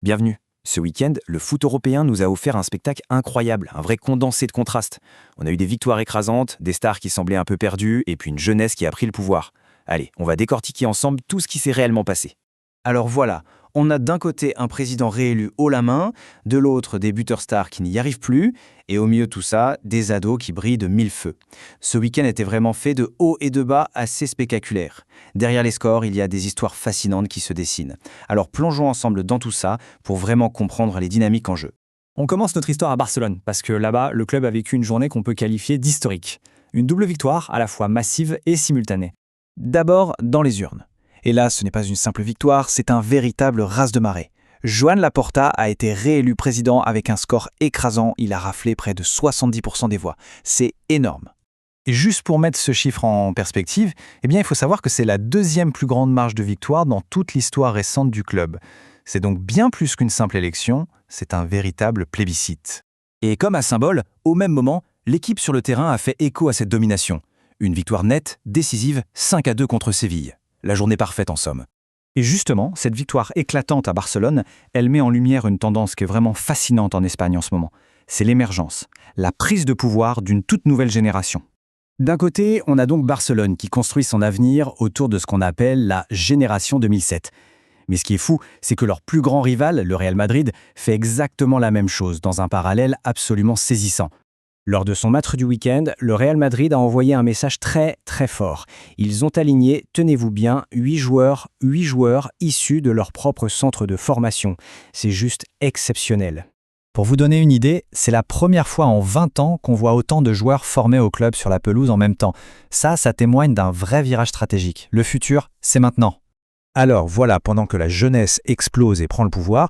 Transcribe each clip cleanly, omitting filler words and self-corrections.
Bienvenue. Ce week-end, le foot européen nous a offert un spectacle incroyable, un vrai condensé de contrastes. On a eu des victoires écrasantes, des stars qui semblaient un peu perdues, et puis une jeunesse qui a pris le pouvoir. Allez, on va décortiquer ensemble tout ce qui s'est réellement passé. Alors voilà, on a d'un côté un président réélu haut la main, de l'autre des buteurs stars qui n'y arrivent plus, et au milieu de tout ça, des ados qui brillent de mille feux. Ce week-end était vraiment fait de hauts et de bas assez spectaculaires. Derrière les scores, il y a des histoires fascinantes qui se dessinent. Alors plongeons ensemble dans tout ça pour vraiment comprendre les dynamiques en jeu. On commence notre histoire à Barcelone, parce que là-bas, le club a vécu une journée qu'on peut qualifier d'historique. Une double victoire, à la fois massive et simultanée. D'abord, dans les urnes. Et là, ce n'est pas une simple victoire, c'est un véritable raz-de-marée. Joan Laporta a été réélu président avec un score écrasant, il a raflé près de 70% des voix. C'est énorme. Et juste pour mettre ce chiffre en perspective, il faut savoir que c'est la deuxième plus grande marge de victoire dans toute l'histoire récente du club. C'est donc bien plus qu'une simple élection, c'est un véritable plébiscite. Et comme à symbole, au même moment, l'équipe sur le terrain a fait écho à cette domination. Une victoire nette, décisive, 5-2 contre Séville. La journée parfaite en somme. Et justement, cette victoire éclatante à Barcelone, elle met en lumière une tendance qui est vraiment fascinante en Espagne en ce moment. C'est l'émergence, la prise de pouvoir d'une toute nouvelle génération. D'un côté, on a donc Barcelone qui construit son avenir autour de ce qu'on appelle la génération 2007. Mais ce qui est fou, c'est que leur plus grand rival, le Real Madrid, fait exactement la même chose dans un parallèle absolument saisissant. Lors de son match du week-end, le Real Madrid a envoyé un message très fort. Ils ont aligné, tenez-vous bien, 8 joueurs issus de leur propre centre de formation. C'est juste exceptionnel. Pour vous donner une idée, c'est la première fois en 20 ans qu'on voit autant de joueurs formés au club sur la pelouse en même temps. Ça témoigne d'un vrai virage stratégique. Le futur, c'est maintenant. Alors voilà, pendant que la jeunesse explose et prend le pouvoir,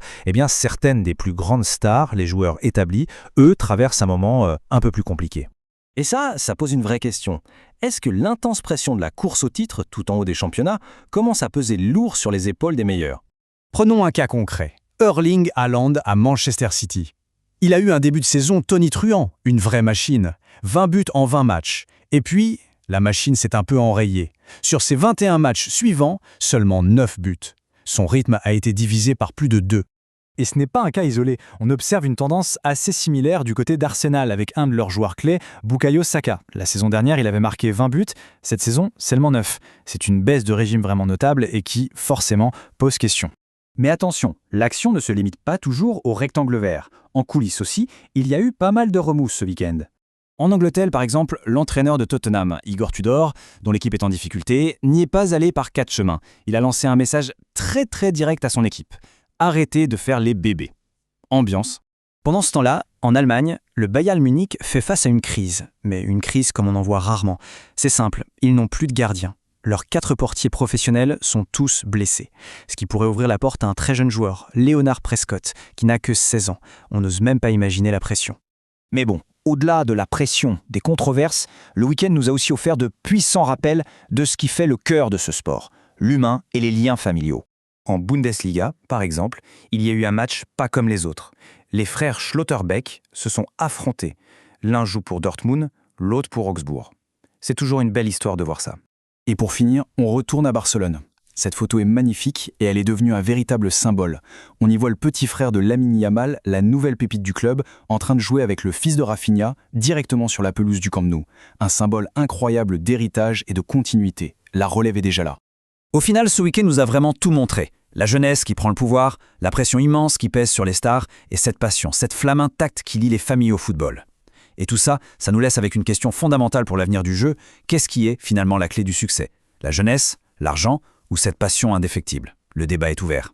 certaines des plus grandes stars, les joueurs établis, eux, traversent un moment un peu plus compliqué. Et ça pose une vraie question. Est-ce que l'intense pression de la course au titre, tout en haut des championnats, commence à peser lourd sur les épaules des meilleurs? Prenons un cas concret. Erling Haaland à Manchester City. Il a eu un début de saison tonitruant, une vraie machine. 20 buts en 20 matchs. Et puis, la machine s'est un peu enrayée. Sur ses 21 matchs suivants, seulement 9 buts. Son rythme a été divisé par plus de 2. Et ce n'est pas un cas isolé. On observe une tendance assez similaire du côté d'Arsenal avec un de leurs joueurs clés, Bukayo Saka. La saison dernière, il avait marqué 20 buts. Cette saison, seulement 9. C'est une baisse de régime vraiment notable et qui, forcément, pose question. Mais attention, l'action ne se limite pas toujours au rectangle vert. En coulisses aussi, il y a eu pas mal de remous ce week-end. En Angleterre, par exemple, l'entraîneur de Tottenham, Igor Tudor, dont l'équipe est en difficulté, n'y est pas allé par 4 chemins. Il a lancé un message très direct à son équipe. Arrêtez de faire les bébés. Ambiance. Pendant ce temps-là, en Allemagne, le Bayern Munich fait face à une crise. Mais une crise comme on en voit rarement. C'est simple, ils n'ont plus de gardien. Leurs 4 portiers professionnels sont tous blessés. Ce qui pourrait ouvrir la porte à un très jeune joueur, Leonard Prescott, qui n'a que 16 ans. On n'ose même pas imaginer la pression. Mais bon, au-delà de la pression, des controverses, le week-end nous a aussi offert de puissants rappels de ce qui fait le cœur de ce sport, l'humain et les liens familiaux. En Bundesliga, par exemple, il y a eu un match pas comme les autres. Les frères Schlotterbeck se sont affrontés. L'un joue pour Dortmund, l'autre pour Augsbourg. C'est toujours une belle histoire de voir ça. Et pour finir, on retourne à Barcelone. Cette photo est magnifique et elle est devenue un véritable symbole. On y voit le petit frère de Lamine Yamal, la nouvelle pépite du club, en train de jouer avec le fils de Rafinha directement sur la pelouse du Camp Nou. Un symbole incroyable d'héritage et de continuité. La relève est déjà là. Au final, ce week-end nous a vraiment tout montré. La jeunesse qui prend le pouvoir, la pression immense qui pèse sur les stars et cette passion, cette flamme intacte qui lie les familles au football. Et tout ça, ça nous laisse avec une question fondamentale pour l'avenir du jeu. Qu'est-ce qui est finalement la clé du succès? La jeunesse, l'argent ou cette passion indéfectible? Le débat est ouvert.